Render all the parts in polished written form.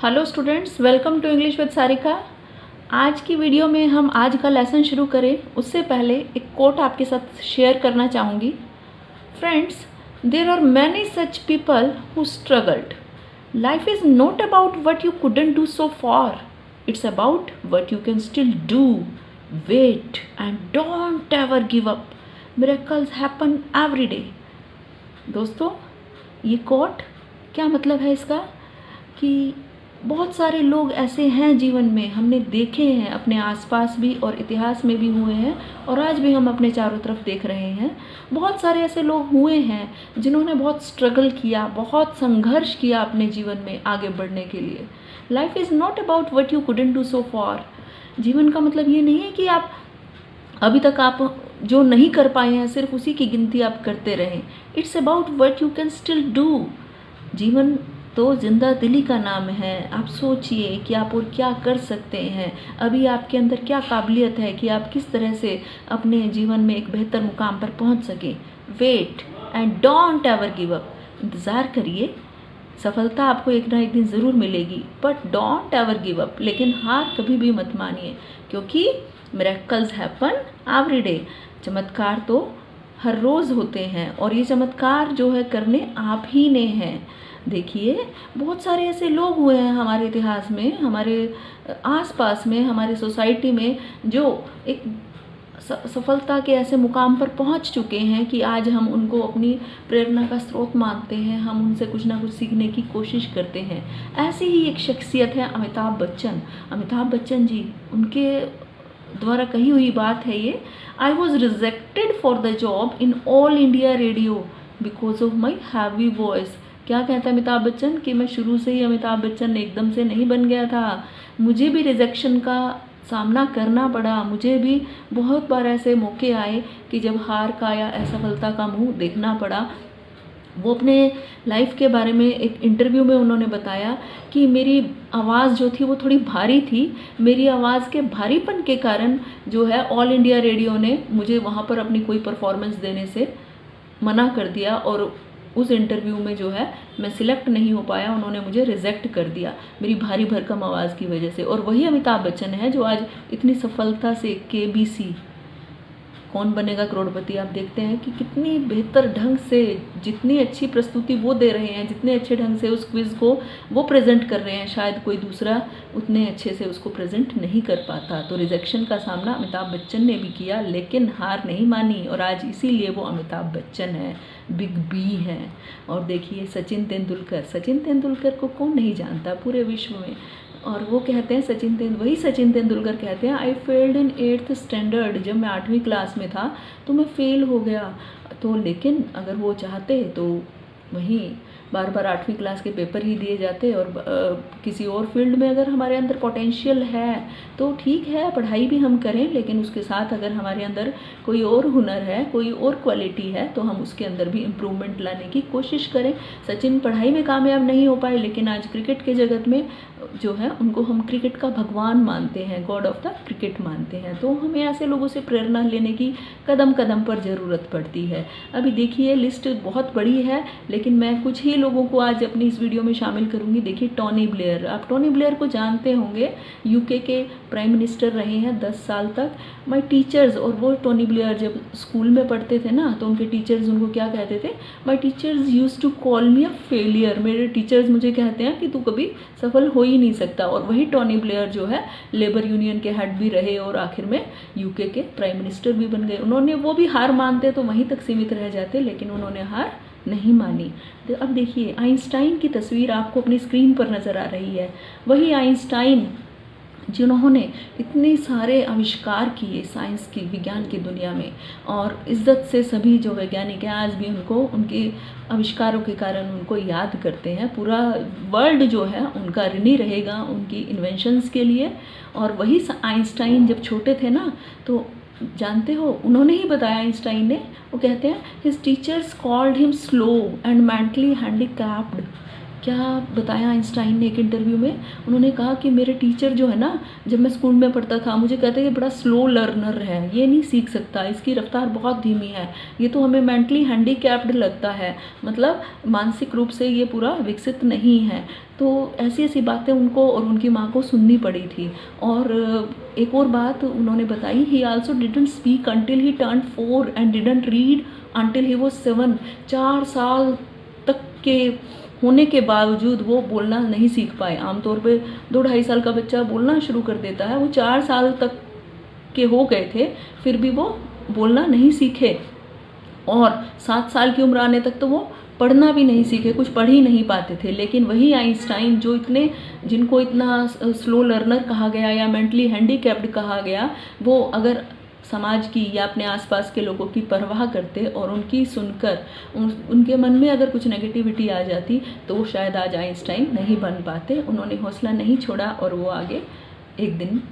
Hello students, welcome to English with Sarika. आज की video में हम आज का लेसन शुरू करें उससे पहले एक कोट आपके साथ शेयर करना चाहूँगी। Friends, there are many such people who struggled. Life is not about what you couldn't do so far, it's about what you can still do. Wait and don't ever give up, miracles happen every day. दोस्तों, ये coat क्या मतलब है इसका कि बहुत सारे लोग ऐसे हैं जीवन में, हमने देखे हैं अपने आसपास भी और इतिहास में भी हुए हैं और आज भी हम अपने चारों तरफ देख रहे हैं। बहुत सारे ऐसे लोग हुए हैं जिन्होंने बहुत स्ट्रगल किया, बहुत संघर्ष किया अपने जीवन में आगे बढ़ने के लिए। Life is not about what you couldn't do so for. जीवन का मतलब ये नहीं है कि आप अभी तक आप जो नहीं कर पाए हैं सिर्फ उसी की गिनती आप करते रहें। It's about what you can still do. जीवन तो जिंदा दिली का नाम है। आप सोचिए कि आप और क्या कर सकते हैं, अभी आपके अंदर क्या काबिलियत है कि आप किस तरह से अपने जीवन में एक बेहतर मुकाम पर पहुंच सकें। Wait and don't ever give up. इंतज़ार करिए, सफलता आपको एक ना एक दिन ज़रूर मिलेगी, but don't ever give up. लेकिन हार कभी भी मत मानिए, क्योंकि मिरेकल्स हैपन एवरी डे। चमत्कार तो हर रोज़ होते हैं और ये चमत्कार जो है करने आप ही ने हैं। देखिए, बहुत सारे ऐसे लोग हुए हैं हमारे इतिहास में, हमारे आसपास में, हमारी सोसाइटी में, जो एक सफलता के ऐसे मुकाम पर पहुंच चुके हैं कि आज हम उनको अपनी प्रेरणा का स्रोत मानते हैं, हम उनसे कुछ ना कुछ सीखने की कोशिश करते हैं। ऐसी ही एक शख्सियत है अमिताभ बच्चन। अमिताभ बच्चन जी, उनके द्वारा कही हुई बात है ये, I was rejected for the job in all India radio because of my heavy voice. क्या कहता है अमिताभ बच्चन कि मैं शुरू से ही अमिताभ बच्चन एकदम से नहीं बन गया था, मुझे भी रिजेक्शन का सामना करना पड़ा। मुझे भी बहुत बार ऐसे मौके आए कि जब हार का या असफलता का मुंह देखना पड़ा। वो अपने लाइफ के बारे में एक इंटरव्यू में उन्होंने बताया कि मेरी आवाज़ जो थी वो थोड़ी भारी थी। मेरी आवाज़ के भारीपन के कारण जो है ऑल इंडिया रेडियो ने मुझे वहाँ पर अपनी कोई परफॉर्मेंस देने से मना कर दिया और उस इंटरव्यू में जो है मैं सिलेक्ट नहीं हो पाया, उन्होंने मुझे रिजेक्ट कर दिया मेरी भारी भरकम आवाज़ की वजह से। और वही अमिताभ बच्चन है जो आज इतनी सफलता से केबीसी कौन बनेगा करोड़पति, आप देखते हैं कि कितनी बेहतर ढंग से, जितनी अच्छी प्रस्तुति वो दे रहे हैं, जितने अच्छे ढंग से उस क्विज़ को वो प्रेजेंट कर रहे हैं, शायद कोई दूसरा उतने अच्छे से उसको प्रेजेंट नहीं कर पाता। तो रिजेक्शन का सामना अमिताभ बच्चन ने भी किया, लेकिन हार नहीं मानी और आज इसीलिए वो अमिताभ बच्चन है, बिग बी हैं। और देखिए सचिन तेंदुलकर को कौन नहीं जानता पूरे विश्व में। और वो कहते हैं वही सचिन तेंदुलकर कहते हैं, I failed in 8th standard. जब मैं 8वीं क्लास में था तो मैं फेल हो गया। तो लेकिन अगर वो चाहते तो वहीं बार बार 8वीं क्लास के पेपर ही दिए जाते और किसी और फील्ड में अगर हमारे अंदर पोटेंशियल है तो ठीक है, पढ़ाई भी हम करें, लेकिन उसके साथ अगर हमारे अंदर कोई और हुनर है, कोई और क्वालिटी है तो हम उसके अंदर भी इम्प्रूवमेंट लाने की कोशिश करें। सचिन पढ़ाई में कामयाब नहीं हो पाए, लेकिन आज क्रिकेट के जगत में जो है उनको हम क्रिकेट का भगवान मानते हैं, गॉड ऑफ द क्रिकेट मानते हैं। तो हमें ऐसे लोगों से प्रेरणा लेने की कदम कदम पर ज़रूरत पड़ती है। अभी देखिए लिस्ट बहुत बड़ी है, लेकिन मैं कुछ ही लोगों को आज अपनी इस वीडियो में शामिल करूंगी। देखिए टोनी ब्लेयर, आप टोनी ब्लेयर को जानते होंगे, यूके के प्राइम मिनिस्टर रहे हैं 10 साल तक। माई टीचर्स, और वो टोनी ब्लेयर जब स्कूल में पढ़ते थे ना तो उनके टीचर्स उनको क्या कहते थे, my teachers used to call me a failure. मेरे टीचर्स मुझे कहते हैं कि तू कभी सफल हो ही नहीं सकता। और वही टोनी ब्लेयर जो है लेबर यूनियन के हेड भी रहे और आखिर में यूके के प्राइम मिनिस्टर भी बन गए। उन्होंने, वो भी हार मानते तो वहीं तक सीमित रह जाते, लेकिन उन्होंने हार नहीं मानी। तो अब देखिए आइंस्टाइन की तस्वीर आपको अपनी स्क्रीन पर नज़र आ रही है। वही आइंस्टाइन जिन्होंने इतने सारे आविष्कार किए साइंस की, विज्ञान की दुनिया में, और इज़्ज़त से सभी जो वैज्ञानिक हैं आज भी उनको, उनके आविष्कारों के कारण उनको याद करते हैं। पूरा वर्ल्ड जो है उनका ऋणी रहेगा उनकी इन्वेंशंस के लिए। और वही आइंस्टाइन जब छोटे थे ना तो जानते हो उन्होंने ही बताया, आइंस्टाइन ने, वो कहते हैं his teachers called him slow and mentally handicapped, क्या बताया आइंस्टाइन ने एक इंटरव्यू में, उन्होंने कहा कि मेरे टीचर जो है ना, जब मैं स्कूल में पढ़ता था मुझे कहते कि बड़ा स्लो लर्नर है, ये नहीं सीख सकता, इसकी रफ्तार बहुत धीमी है, ये तो हमें मेंटली हैंडीकैप्ड लगता है, मतलब मानसिक रूप से ये पूरा विकसित नहीं है। तो ऐसी ऐसी बातें उनको और उनकी माँ को सुननी पड़ी थी। और एक और बात उन्होंने बताई, ही also didn't speak until he turn 4 and didn't read until he वो 7। 4 साल तक के होने के बावजूद वो बोलना नहीं सीख पाए। आमतौर पे 2-2.5 साल का बच्चा बोलना शुरू कर देता है, वो 4 साल तक के हो गए थे फिर भी वो बोलना नहीं सीखे। और 7 साल की उम्र आने तक तो वो पढ़ना भी नहीं सीखे, कुछ पढ़ ही नहीं पाते थे। लेकिन वही आइंस्टाइन जो जिनको इतना स्लो लर्नर कहा गया या मेंटली हैंडीकैप्ड कहा गया, वो अगर समाज की या अपने आसपास के लोगों की परवाह करते और उनकी सुनकर उनके मन में अगर कुछ नेगेटिविटी आ जाती तो वो शायद आज आइंस्टाइन नहीं बन पाते। उन्होंने हौसला नहीं छोड़ा और वो आगे एक दिन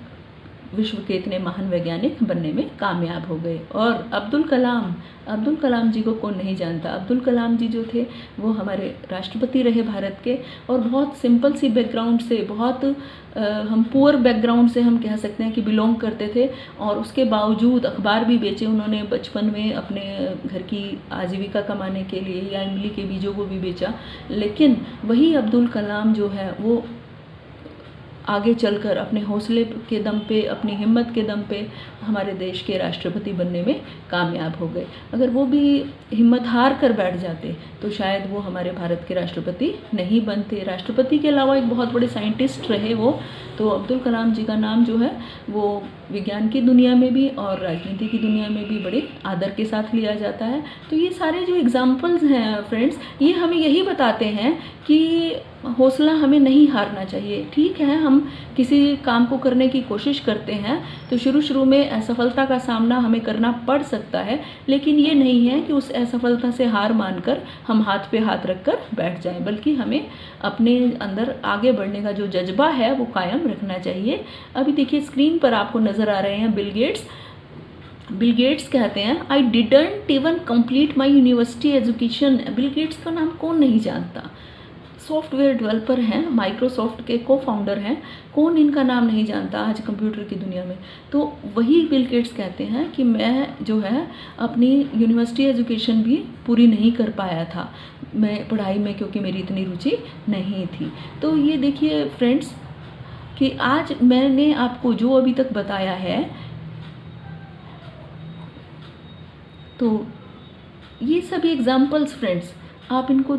विश्व के इतने महान वैज्ञानिक बनने में कामयाब हो गए। और अब्दुल कलाम जी को कौन नहीं जानता। अब्दुल कलाम जी जो थे वो हमारे राष्ट्रपति रहे भारत के, और बहुत सिंपल सी बैकग्राउंड से, बहुत हम पुअर बैकग्राउंड से हम कह सकते हैं कि बिलोंग करते थे। और उसके बावजूद अखबार भी बेचे उन्होंने बचपन में अपने घर की आजीविका कमाने के लिए, या इमली के बीजों को भी बेचा। लेकिन वही अब्दुल कलाम जो है वो आगे चलकर अपने हौसले के दम पे, अपनी हिम्मत के दम पे हमारे देश के राष्ट्रपति बनने में कामयाब हो गए। अगर वो भी हिम्मत हार कर बैठ जाते तो शायद वो हमारे भारत के राष्ट्रपति नहीं बनते। राष्ट्रपति के अलावा एक बहुत बड़े साइंटिस्ट रहे वो। तो अब्दुल कलाम जी का नाम जो है वो विज्ञान की दुनिया में भी और राजनीति की दुनिया में भी बड़े आदर के साथ लिया जाता है। तो ये सारे जो एग्जाम्पल्स हैं फ्रेंड्स, ये हमें यही बताते हैं कि हौसला हमें नहीं हारना चाहिए। ठीक है, हम किसी काम को करने की कोशिश करते हैं तो शुरू में असफलता का सामना हमें करना पड़ सकता है, लेकिन ये नहीं है कि उस असफलता से हार मानकर हम हाथ पे हाथ रखकर बैठ जाएं, बल्कि हमें अपने अंदर आगे बढ़ने का जो जज्बा है वो कायम रखना चाहिए। अभी देखिए स्क्रीन पर आपको नज़र आ रहे हैं बिल गेट्स कहते हैं, I didn't even complete my university education. Bill Gates का नाम कौन नहीं जानता। सॉफ्टवेयर डेवलपर हैं, माइक्रोसॉफ्ट के को फाउंडर हैं, कौन इनका नाम नहीं जानता आज कंप्यूटर की दुनिया में। तो वही बिल गेट्स कहते हैं कि मैं जो है अपनी यूनिवर्सिटी एजुकेशन भी पूरी नहीं कर पाया था मैं पढ़ाई में, क्योंकि मेरी इतनी रुचि नहीं थी। तो ये देखिए फ्रेंड्स कि आज मैंने आपको जो अभी तक बताया है, तो ये सभी एग्जाम्पल्स फ्रेंड्स आप इनको,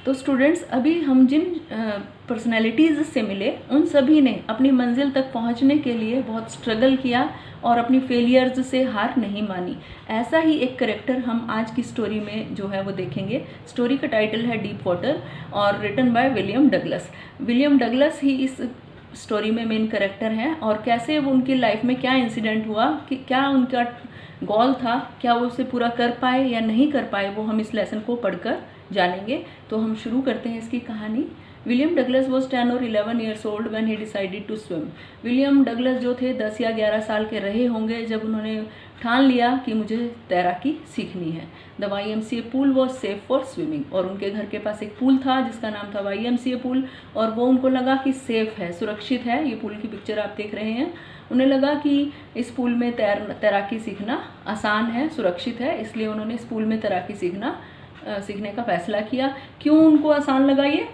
तो स्टूडेंट्स अभी हम जिन पर्सनैलिटीज़ से मिले उन सभी ने अपनी मंजिल तक पहुंचने के लिए बहुत स्ट्रगल किया और अपनी फेलियर्स से हार नहीं मानी। ऐसा ही एक करेक्टर हम आज की स्टोरी में जो है वो देखेंगे। स्टोरी का टाइटल है डीप वाटर और written by William Douglas. William Douglas ही इस स्टोरी में मेन करेक्टर हैं, और कैसे वो उनकी लाइफ में क्या इंसिडेंट हुआ, कि क्या उनका गोल था, क्या वो उसे पूरा कर पाए या नहीं कर पाए, वो हम इस लेसन को पढ़कर जानेंगे। तो हम शुरू करते हैं इसकी कहानी। विलियम डगलस वॉज 10 और 11 years old when he decided to swim। William Douglas जो थे 10 या 11 साल के रहे होंगे जब उन्होंने ठान लिया कि मुझे तैराकी सीखनी है। The YMCA pool was safe for swimming. और उनके घर के पास एक पूल था जिसका नाम था YMCA पूल, और वो उनको लगा कि सेफ़ है, सुरक्षित है। ये पूल की पिक्चर आप देख रहे हैं। उन्हें लगा कि इस पूल में तैराकी सीखना आसान है, सुरक्षित है, इसलिए उन्होंने इस पूल में तैराकी सीखने का फैसला किया। क्यों उनको आसान लगा ये?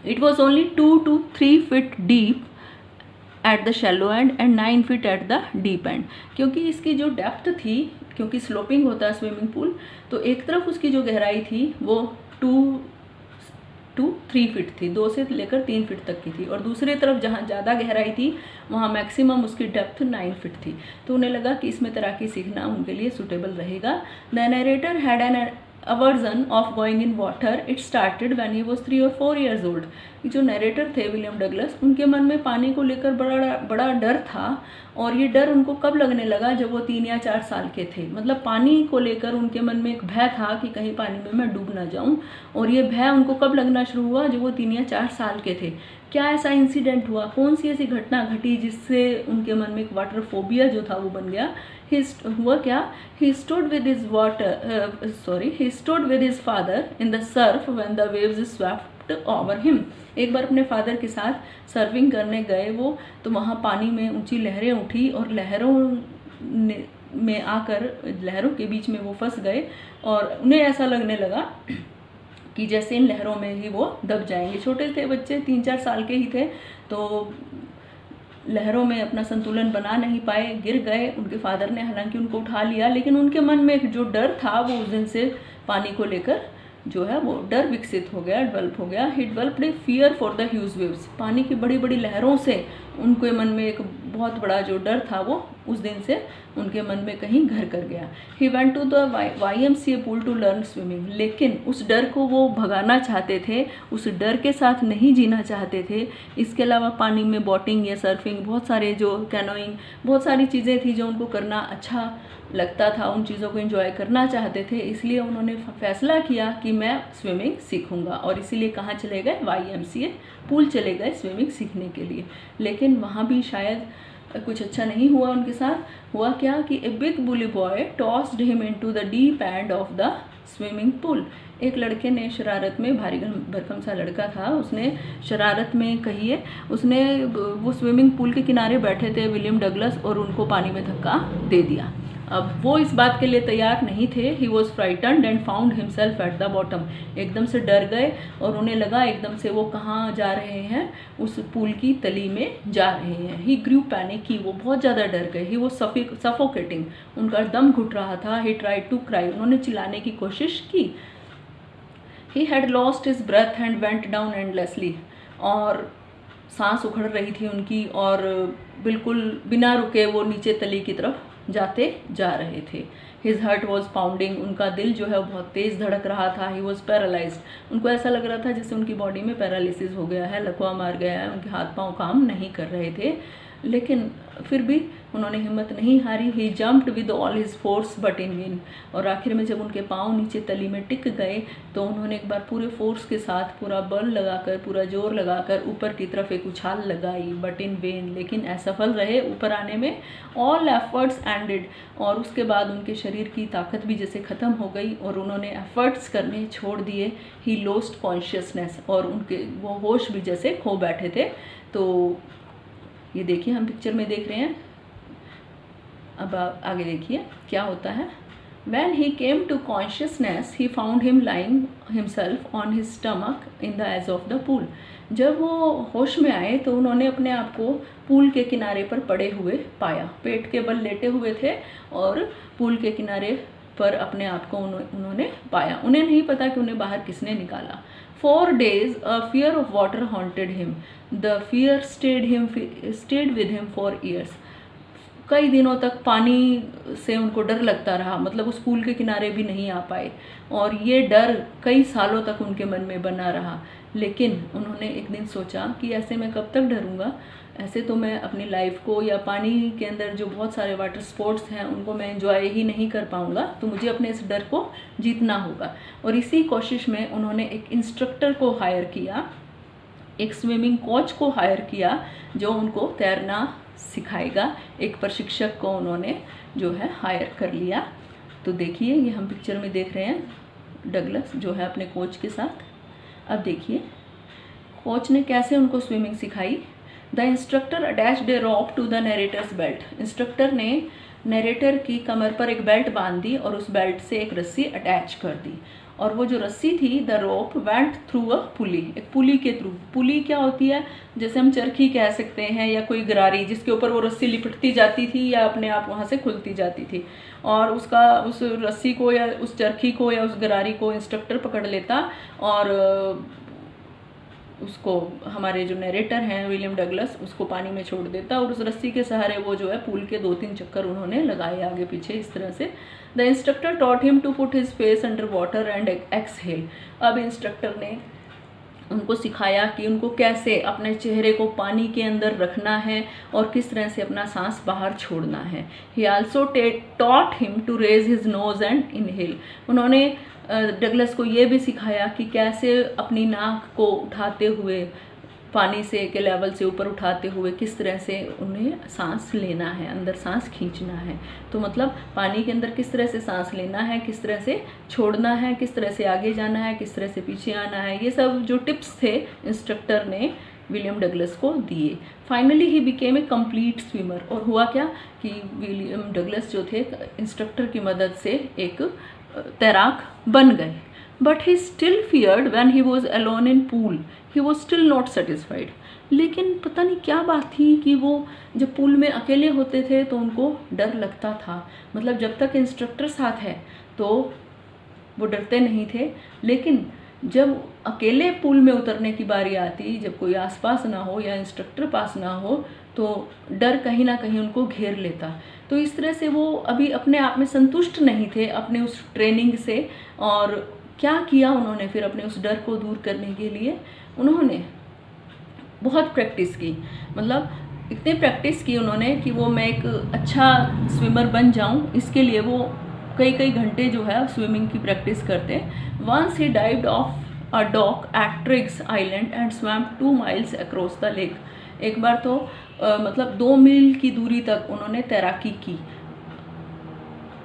It was only 2 to 3 feet deep at the shallow and 9 feet at the deep and. क्योंकि इसकी जो डेप्थ थी, क्योंकि स्लोपिंग होता है स्विमिंग पूल, तो एक तरफ उसकी जो गहराई थी वो 2 to 3 feet थी, 2 से लेकर 3 feet तक की थी, और दूसरी तरफ जहाँ ज़्यादा गहराई थी वहाँ मैक्सिमम उसकी डेप्थ 9 feet थी। तो उन्हें लगा कि इसमें तैराकी सीखना उनके लिए सूटेबल रहेगा। The narrator had an aversion of going in water. It started when he was 3 or 4 years old। जो नरेटर थे विलियम डगलस, उनके मन में पानी को लेकर बड़ा डर था, और ये डर उनको कब लगने लगा, जब वो 3 या 4 साल के थे। मतलब पानी को लेकर उनके मन में एक भय था कि कहीं पानी में मैं डूब ना जाऊं, और ये भय उनको कब लगना शुरू हुआ, जब वो 3 या 4 साल के थे। क्या ऐसा इंसिडेंट हुआ, कौन सी ऐसी घटना घटी जिससे उनके मन में एक वाटर फोबिया जो था वो बन गया। हुआ क्या, he stood with his father in the surf when the waves swept over him। एक बार अपने फादर के साथ सर्फिंग करने गए वो, तो वहाँ पानी में ऊंची लहरें उठी और लहरों में आकर लहरों के बीच में वो फंस गए, और उन्हें ऐसा लगने लगा कि जैसे इन लहरों में ही वो दब जाएंगे। छोटे थे बच्चे, 3-4 साल के ही थे, तो लहरों में अपना संतुलन बना नहीं पाए, गिर गए। उनके फादर ने हालांकि उनको उठा लिया, लेकिन उनके मन में एक जो डर था वो उस दिन से पानी को लेकर जो है वो डर विकसित हो गया, डेवलप हो गया। He developed a fear for the huge waves. पानी की बड़ी बड़ी लहरों से उनके मन में एक बहुत बड़ा जो डर था वो उस दिन से उनके मन में कहीं घर कर गया। He went to the YMCA pool to learn swimming. लेकिन उस डर को वो भगाना चाहते थे, उस डर के साथ नहीं जीना चाहते थे। इसके अलावा पानी में बोटिंग या सर्फिंग, बहुत सारे जो कैनोइंग, बहुत सारी चीज़ें थी जो उनको करना अच्छा लगता था, उन चीज़ों को एंजॉय करना चाहते थे। इसलिए उन्होंने फैसला किया कि मैं स्विमिंग सीखूंगा, और इसीलिए कहाँ चले गए, YMCA पूल चले गए स्विमिंग सीखने के लिए। लेकिन वहाँ भी शायद कुछ अच्छा नहीं हुआ उनके साथ। हुआ क्या कि a big bully boy tossed him into the deep end of the swimming pool. एक लड़के ने शरारत में, भारी भरकम सा लड़का था, उसने शरारत में कहिए, उसने वो स्विमिंग पूल के किनारे बैठे थे विलियम डगलस, और उनको पानी में धक्का दे दिया। अब वो इस बात के लिए तैयार नहीं थे। He was frightened and found himself at the bottom. एकदम से डर गए और उन्हें लगा एकदम से वो कहाँ जा रहे हैं, उस पूल की तली में जा रहे हैं। ही ग्रू पैनिक, की वो बहुत ज़्यादा डर गए। ही वो सफोकेटिंग, उनका दम घुट रहा था। ही ट्राइड टू क्राई, उन्होंने चिल्लाने की कोशिश की। He had lost his breath and went down endlessly, और सांस उखड़ रही थी उनकी, और बिल्कुल बिना रुके वो नीचे तली की तरफ जाते जा रहे थे। हिज हार्ट वॉज पाउंडिंग, उनका दिल जो है वो बहुत तेज़ धड़क रहा था। ही वॉज पैरालाइज्ड, उनको ऐसा लग रहा था जैसे उनकी बॉडी में पैरालिसिस हो गया है, लकवा मार गया है, उनके हाथ पांव काम नहीं कर रहे थे। लेकिन फिर भी उन्होंने हिम्मत नहीं हारी। He jumped with all his force but in vain, और आखिर में जब उनके पाँव नीचे तली में टिक गए तो उन्होंने एक बार पूरे फोर्स के साथ, पूरा बल लगाकर, पूरा जोर लगाकर ऊपर की तरफ एक उछाल लगाई, बट इन वेन, लेकिन असफल रहे ऊपर आने में। ऑल एफर्ट्स एंडेड, और उसके बाद उनके शरीर की ताकत भी जैसे ख़त्म हो गई और उन्होंने एफर्ट्स करने छोड़ दिए। ही लॉस्ट कॉन्शियसनेस, और उनके वो होश भी जैसे खो बैठे थे। तो ये देखिए हम पिक्चर में देख रहे हैं। अब आगे देखिए क्या होता है। When he came to consciousness, he found him lying himself on his stomach in the edge of the pool. जब वो होश में आए तो उन्होंने अपने आप को पूल के किनारे पर पड़े हुए पाया। पेट के बल लेटे हुए थे और पूल के किनारे पर अपने आप को उन्होंने पाया। उन्हें नहीं पता कि उन्हें बाहर किसने निकाला। 4 days a fear of water haunted him. The fear stayed with him for years. कई दिनों तक पानी से उनको डर लगता रहा, मतलब उस पूल के किनारे भी नहीं आ पाए, और ये डर कई सालों तक उनके मन में बना रहा। लेकिन उन्होंने एक दिन सोचा कि ऐसे मैं कब तक डरूंगा, ऐसे तो मैं अपनी लाइफ को, या पानी के अंदर जो बहुत सारे वाटर स्पोर्ट्स हैं उनको मैं एंजॉय ही नहीं कर पाऊंगा, तो मुझे अपने इस डर को जीतना होगा। और इसी कोशिश में उन्होंने एक इंस्ट्रक्टर को हायर किया, एक स्विमिंग कोच को हायर किया जो उनको तैरना सिखाएगा। एक प्रशिक्षक को उन्होंने जो है हायर कर लिया। तो देखिए ये हम पिक्चर में देख रहे हैं डगलस जो है अपने कोच के साथ। अब देखिए कोच ने कैसे उनको स्विमिंग सिखाई। The instructor attached a rope to the narrator's belt. Instructor ने नरेटर की कमर पर एक बेल्ट बांध दी और उस बेल्ट से एक रस्सी अटैच कर दी, और वो जो रस्सी थी, the rope went through a pulley, एक पुली के थ्रू। पुली क्या होती है, जैसे हम चरखी कह सकते हैं, या कोई गरारी जिसके ऊपर वो रस्सी लिपटती जाती थी या अपने आप वहाँ से खुलती जाती थी, और उस रस्सी को या उस चरखी को या उस गरारी को इंस्ट्रक्टर पकड़ लेता, और उसको हमारे जो नरेटर हैं विलियम डगलस उसको पानी में छोड़ देता, और उस रस्सी के सहारे वो जो है पूल के 2-3 चक्कर उन्होंने लगाए आगे पीछे इस तरह से। The instructor taught him to put his face under water and exhale. अब इंस्ट्रक्टर ने उनको सिखाया कि उनको कैसे अपने चेहरे को पानी के अंदर रखना है और किस तरह से अपना सांस बाहर छोड़ना है। He also taught him to raise his nose and inhale. उन्होंने डगलस को ये भी सिखाया कि कैसे अपनी नाक को उठाते हुए, पानी से के लेवल से ऊपर उठाते हुए किस तरह से उन्हें सांस लेना है, अंदर सांस खींचना है। तो मतलब पानी के अंदर किस तरह से सांस लेना है, किस तरह से छोड़ना है, किस तरह से आगे जाना है, किस तरह से पीछे आना है, ये सब जो टिप्स थे इंस्ट्रक्टर ने विलियम डगलस को दिए। Finally he became a complete swimmer. और हुआ क्या कि विलियम डगलस जो थे इंस्ट्रक्टर की मदद से एक तैराक बन गए। But he still feared when he was alone in pool, he was still not satisfied. लेकिन पता नहीं क्या बात थी कि वो जब पूल में अकेले होते थे तो उनको डर लगता था। मतलब जब तक इंस्ट्रक्टर साथ है तो वो डरते नहीं थे, लेकिन जब अकेले पूल में उतरने की बारी आती, जब कोई आसपास ना हो या इंस्ट्रक्टर पास ना हो, तो डर कहीं ना कहीं उनको घेर लेता। तो इस तरह से वो अभी अपने आप में संतुष्ट नहीं थे अपने उस ट्रेनिंग से। और क्या किया उन्होंने फिर अपने उस डर को दूर करने के लिए? उन्होंने बहुत प्रैक्टिस की। मतलब इतनी प्रैक्टिस की उन्होंने कि वो मैं एक अच्छा स्विमर बन जाऊं, इसके लिए वो कई कई घंटे जो है स्विमिंग की प्रैक्टिस करते। Once he dived off a dock at Triggs Island and swam 2 miles across the lake. एक बार तो मतलब 2 मील की दूरी तक उन्होंने तैराकी की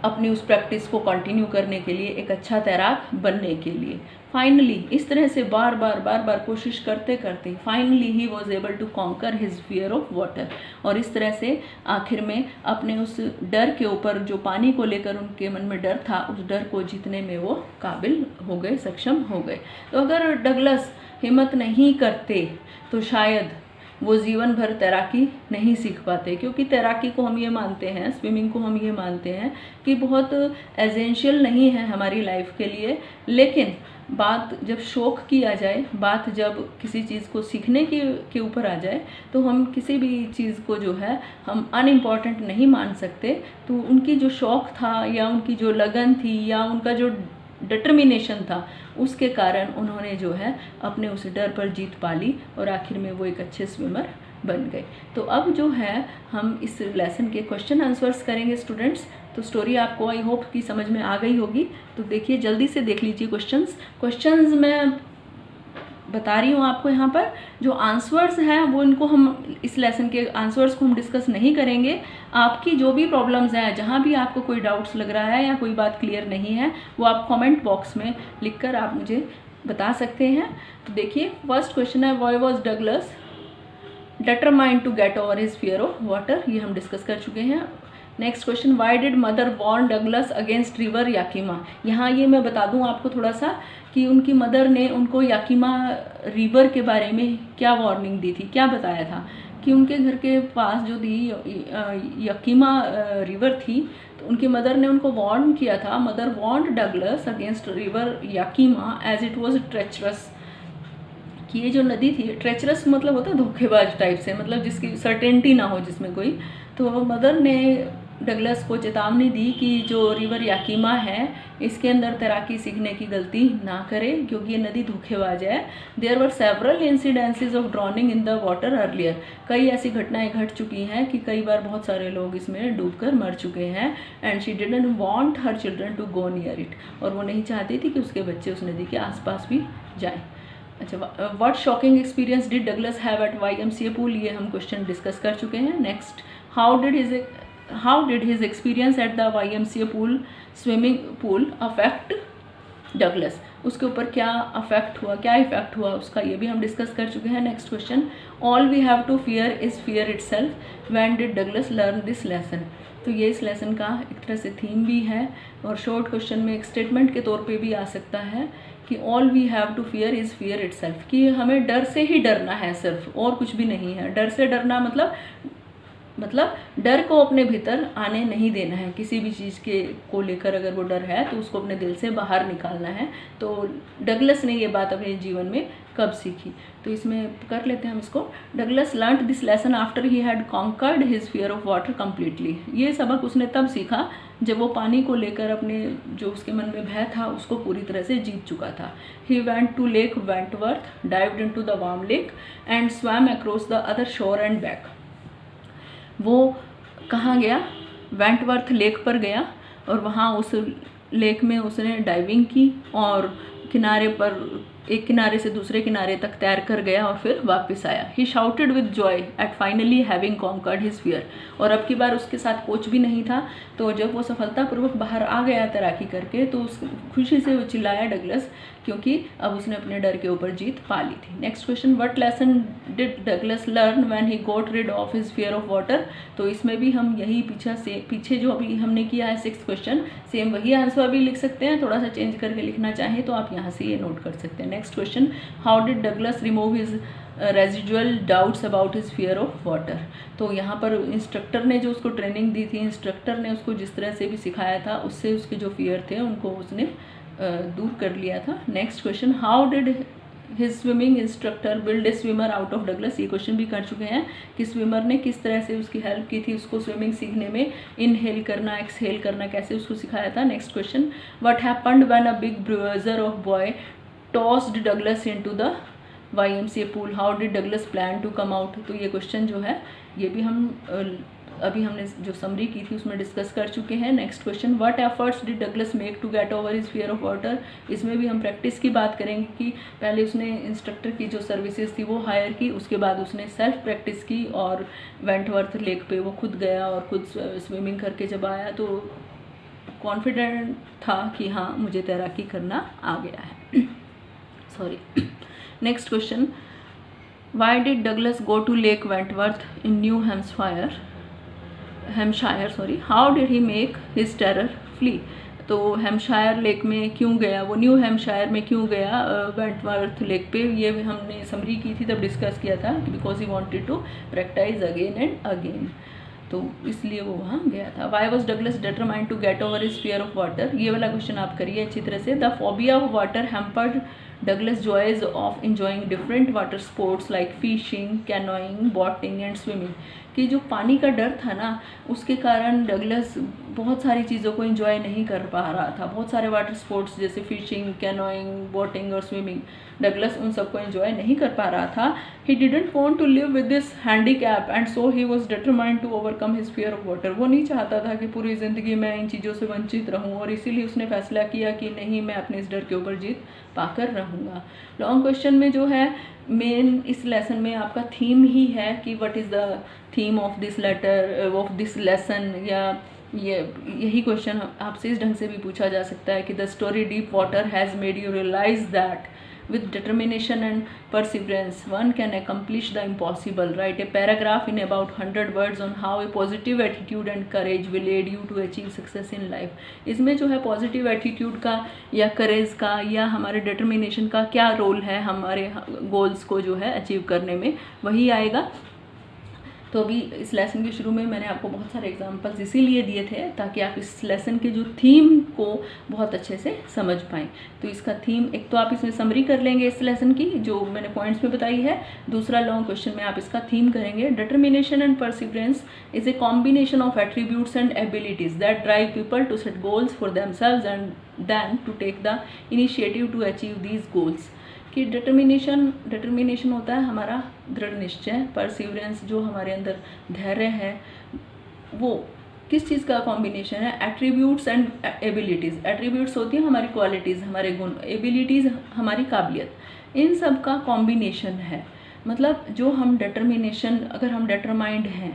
अपनी उस प्रैक्टिस को कंटिन्यू करने के लिए, एक अच्छा तैराक बनने के लिए। फाइनली इस तरह से बार बार कोशिश करते करते finally he was able to conquer his fear of water. और इस तरह से आखिर में अपने उस डर के ऊपर, जो पानी को लेकर उनके मन में डर था, उस डर को जीतने में वो काबिल हो गए, सक्षम हो गए। तो अगर डगलस हिम्मत नहीं करते तो शायद वो जीवन भर तैराकी नहीं सीख पाते, क्योंकि तैराकी को हम ये मानते हैं, स्विमिंग को हम ये मानते हैं कि बहुत एसेंशियल नहीं है हमारी लाइफ के लिए। लेकिन बात जब शौक की आ जाए, बात जब किसी चीज़ को सीखने के ऊपर आ जाए, तो हम किसी भी चीज़ को जो है हम अनइम्पॉर्टेंट नहीं मान सकते। तो उनकी जो शौक था या उनकी जो लगन थी या उनका जो डिटर्मिनेशन था, उसके कारण उन्होंने जो है अपने उस डर पर जीत पा ली और आखिर में वो एक अच्छे स्विमर बन गए। तो अब जो है हम इस लेसन के क्वेश्चन आंसर्स करेंगे स्टूडेंट्स। तो स्टोरी आपको आई होप कि समझ में आ गई होगी। तो देखिए, जल्दी से देख लीजिए क्वेश्चंस मैं बता रही हूँ आपको। यहाँ पर जो आंसर्स हैं वो इनको हम इस लेसन के आंसर्स को हम डिस्कस नहीं करेंगे। आपकी जो भी प्रॉब्लम्स हैं, जहाँ भी आपको कोई डाउट्स लग रहा है या कोई बात क्लियर नहीं है, वो आप कमेंट बॉक्स में लिखकर आप मुझे बता सकते हैं। तो देखिए, फर्स्ट क्वेश्चन है, why was Douglas determined to get over his fear of water. ये हम डिस्कस कर चुके हैं। Next question, why did mother warn Douglas against river Yakima. यहाँ ये मैं बता दूँ आपको थोड़ा सा कि उनकी मदर ने उनको याकिमा रिवर के बारे में क्या वार्निंग दी थी, क्या बताया था कि उनके घर के पास जो थी याकिमा रिवर थी, तो उनकी मदर ने उनको वार्न किया था। Mother warned Douglas against river Yakima as it was treacherous. कि ये जो नदी थी, ट्रेचरस मतलब होता है धोखेबाज टाइप से, मतलब जिसकी सर्टेनिटी ना हो जिसमें कोई। तो मदर ने डगलस को चेतावनी दी कि जो रिवर याकिमा है, इसके अंदर तैराकी सीखने की गलती ना करे, क्योंकि ये नदी धोखेबाज है। There were several incidences of drowning in the water earlier. कई ऐसी घटनाएं घट चुकी हैं कि कई बार बहुत सारे लोग इसमें डूबकर मर चुके हैं। And she didn't want her children to go near it. और वो नहीं चाहती थी कि उसके बच्चे उस नदी के आसपास भी जाएं। अच्छा, what shocking experience did Douglas have at YMCA pool, ये हम क्वेश्चन डिस्कस कर चुके हैं। Next, how did his experience at the YMCA pool swimming pool affect Douglas. उसके ऊपर क्या अफेक्ट हुआ, क्या इफेक्ट हुआ उसका, ये भी हम डिस्कस कर चुके हैं। Next question, all we have to fear is fear itself, when did Douglas learn this lesson. तो ये इस लेसन का एक तरह से थीम भी है और शॉर्ट क्वेश्चन में एक स्टेटमेंट के तौर पे भी आ सकता है कि all we have to fear is fear itself, कि हमें डर से ही डरना है सिर्फ, और कुछ भी नहीं है। डर से डरना मतलब मतलब डर को अपने भीतर आने नहीं देना है। किसी भी चीज़ के को लेकर अगर वो डर है तो उसको अपने दिल से बाहर निकालना है। तो डगलस ने ये बात अपने जीवन में कब सीखी, तो इसमें कर लेते हैं हम इसको। Douglas learned this lesson after he had conquered his fear of water completely. ये सबक उसने तब सीखा जब वो पानी को लेकर अपने जो उसके मन में भय था उसको पूरी तरह से जीत चुका था। He went to lake Wentworth, dived into the warm lake and swam across the other shore and back. वो कहाँ गया? वेंटवर्थ लेक पर गया और वहाँ उस लेक में उसने डाइविंग की और किनारे पर एक किनारे से दूसरे किनारे तक तैर कर गया और फिर वापस आया। He shouted with joy at finally having conquered his fear. और अब की बार उसके साथ कोच भी नहीं था, तो जब वो सफलतापूर्वक बाहर आ गया तैराकी करके तो उस खुशी से वो चिल्लाया डगलस, क्योंकि अब उसने अपने डर के ऊपर जीत पा ली थी। Next question, what lesson did Douglas learn when he got rid of his fear of water. तो इसमें भी हम यही पीछे जो अभी हमने किया है 6th क्वेश्चन, सेम वही आंसर भी लिख सकते हैं। थोड़ा सा चेंज करके लिखना चाहें तो आप यहाँ से ये नोट कर सकते हैं। Next question, how did Douglas remove his residual doubts about his fear of water. तो यहाँ पर इंस्ट्रक्टर ने जो उसको ट्रेनिंग दी थी, इंस्ट्रक्टर ने उसको जिस तरह से भी सिखाया था उससे उसके जो फियर थे उनको उसने दूर कर लिया था। Next question, how did his swimming instructor build a swimmer out of Douglas. ये क्वेश्चन भी कर चुके हैं कि स्विमर ने किस तरह से उसकी हेल्प की थी उसको स्विमिंग सीखने में, इनहेल करना एक्सहेल करना कैसे उसको सिखाया था। Next question, what happened when a big bruiser of boy tossed Douglas into the YMCA pool, how did Douglas plan to come out. तो ये क्वेश्चन जो है ये भी हम अभी हमने जो समरी की थी उसमें डिस्कस कर चुके हैं। Next question, what efforts did Douglas make to get over his fear of water. इसमें भी हम प्रैक्टिस की बात करेंगे कि पहले उसने इंस्ट्रक्टर की जो सर्विसेज थी वो हायर की, उसके बाद उसने सेल्फ प्रैक्टिस की और वेंटवर्थ लेक पे वो खुद गया और खुद स्विमिंग करके जब आया तो कॉन्फिडेंट था कि हाँ मुझे तैराकी करना आ गया है। Sorry. Next question, why did Douglas go to lake Wentworth in New Hampshire, how did he make his terror flee. तो हैम्पशायर लेक में क्यों गया, वो न्यू हैम्पशायर में क्यों गया वेंटवर्थ लेक पे, ये हमने समरी की थी तब डिस्कस किया था कि because he wanted to practice again and again, तो इसलिए वो वहाँ गया था। Why was Douglas determined to get over his fear of water. ये वाला क्वेश्चन आप करिए अच्छी तरह से। The phobia of water hampered Douglas joys of enjoying different water sports like fishing, canoeing, boating and swimming. कि जो पानी का डर था ना उसके कारण डगलस बहुत सारी चीज़ों को एंजॉय नहीं कर पा रहा था। बहुत सारे वाटर स्पोर्ट्स जैसे फिशिंग, कैनोइंग, बोटिंग और स्विमिंग, डगलस उन सबको एंजॉय नहीं कर पा रहा था। He didn't want to live with this handicap and so he was determined to overcome his fear of water. वो नहीं चाहता था कि पूरी ज़िंदगी मैं इन चीज़ों से वंचित रहूं और इसीलिए उसने फैसला किया कि नहीं, मैं अपने इस डर के ऊपर जीत पाकर रहूँगा। लॉन्ग क्वेश्चन में जो है मेन इस लेसन में आपका थीम ही है कि what is the theme of this letter of this lesson, या यही क्वेश्चन आपसे इस ढंग से भी पूछा जा सकता है कि the story deep water has made you realize that with determination and perseverance one can accomplish the impossible. Write a paragraph in about 100 words on how a positive attitude and courage will aid you to achieve success in life. इसमें जो है positive attitude का या करेज का या हमारे determination का क्या रोल है हमारे गोल्स को जो है अचीव करने में, वही आएगा। तो अभी इस लेसन के शुरू में मैंने आपको बहुत सारे एग्जांपल्स इसीलिए दिए थे ताकि आप इस लेसन के जो थीम को बहुत अच्छे से समझ पाएँ। तो इसका थीम एक तो आप इसमें समरी कर लेंगे इस लेसन की जो मैंने पॉइंट्स में बताई है, दूसरा लॉन्ग क्वेश्चन में आप इसका थीम करेंगे। Determination and perseverance is a combination of attributes and abilities that drive people to set goals for themselves and then to take the initiative to achieve these goals. कि determination होता है हमारा दृढ़ निश्चय, परसिवरेंस जो हमारे अंदर धैर्य है, वो किस चीज़ का कॉम्बिनेशन है, एट्रीब्यूट्स एंड एबिलिटीज़। एट्रीब्यूट्स होती हैं हमारी क्वालिटीज़, हमारे गुण, एबिलिटीज़ हमारी काबिलियत, इन सब का कॉम्बिनेशन है। मतलब जो हम डिटर्मिनेशन, अगर हम डिटरमाइंड हैं,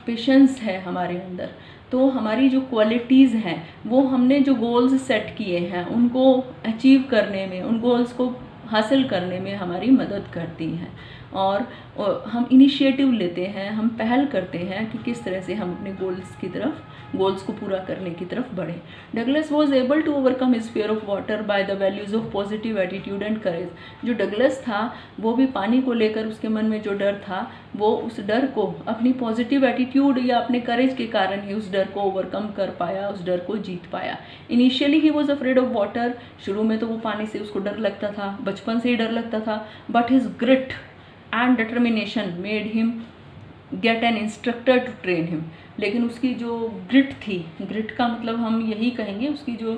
पेशेंस है हमारे अंदर, तो हमारी जो क्वालिटीज़ हैं वो हमने जो गोल्स सेट किए हैं उनको अचीव करने में, उन गोल्स को हासिल करने में हमारी मदद करती हैं। और हम इनिशिएटिव लेते हैं, हम पहल करते हैं कि किस तरह से हम अपने गोल्स को पूरा करने की तरफ बढ़ें। Douglas was able to overcome his fear of water by the values of positive attitude and courage. जो डगलस था वो भी पानी को लेकर उसके मन में जो डर था वो उस डर को अपनी पॉजिटिव एटीट्यूड या अपने करेज के कारण ही उस डर को ओवरकम कर पाया, उस डर को जीत पाया। Initially he was afraid of water, शुरू में तो वो पानी से उसको डर लगता था, बचपन से ही डर लगता था, but his grit and determination made him get an instructor to train him. लेकिन उसकी जो ग्रिट थी, ग्रिट का मतलब हम यही कहेंगे उसकी जो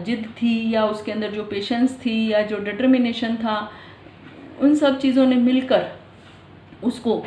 जिद थी या उसके अंदर जो पेशेंस थी या जो डिटर्मिनेशन था, उन सब चीज़ों ने मिलकर उसको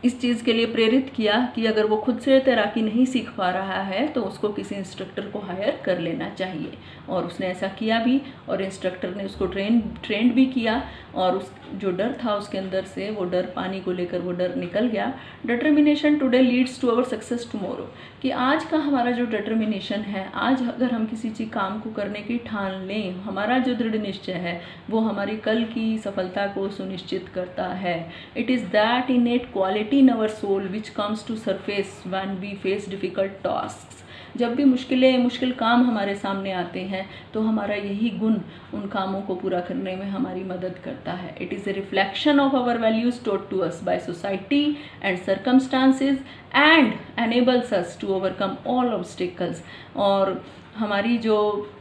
इस चीज़ के लिए प्रेरित किया कि अगर वो खुद से तैराकी नहीं सीख पा रहा है तो उसको किसी इंस्ट्रक्टर को हायर कर लेना चाहिए। और उसने ऐसा किया भी और इंस्ट्रक्टर ने उसको ट्रेंड भी किया और उस जो डर था उसके अंदर से वो डर, पानी को लेकर वो डर निकल गया। Determination today leads to our success tomorrow, कि आज का हमारा जो डिटर्मिनेशन है, आज अगर हम किसी चीज़ काम को करने की ठान लें, हमारा जो दृढ़ निश्चय है वो हमारी कल की सफलता को सुनिश्चित करता है। It is that innate quality in our soul which comes to surface when we face difficult tasks. जब भी मुश्किल काम हमारे सामने आते हैं तो हमारा यही गुण उन कामों को पूरा करने में हमारी मदद करता है। It is a reflection of our values taught to us by society and circumstances and enables us to overcome all obstacles. और हमारी जो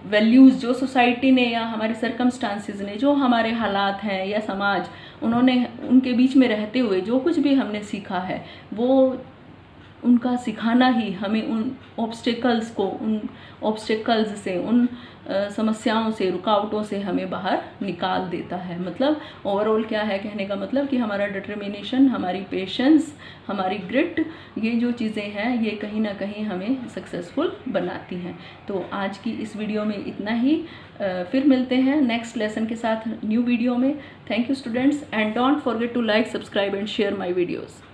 वैल्यूज़ जो सोसाइटी ने या हमारे सर्कमस्टांसेस ने, जो हमारे हालात हैं या समाज, उन्होंने उनके बीच में रहते हुए जो कुछ भी हमने सीखा है वो उनका सिखाना ही हमें उन ऑब्स्टिकल्स से, उन समस्याओं से, रुकावटों से हमें बाहर निकाल देता है। मतलब ओवरऑल क्या है कहने का मतलब कि हमारा डिटर्मिनेशन, हमारी पेशेंस, हमारी ग्रिट, ये जो चीज़ें हैं ये कहीं ना कहीं हमें सक्सेसफुल बनाती हैं। तो आज की इस वीडियो में इतना ही। फिर मिलते हैं नेक्स्ट लेसन के साथ न्यू वीडियो में। Thank you students and don't forget to like, subscribe and share my videos.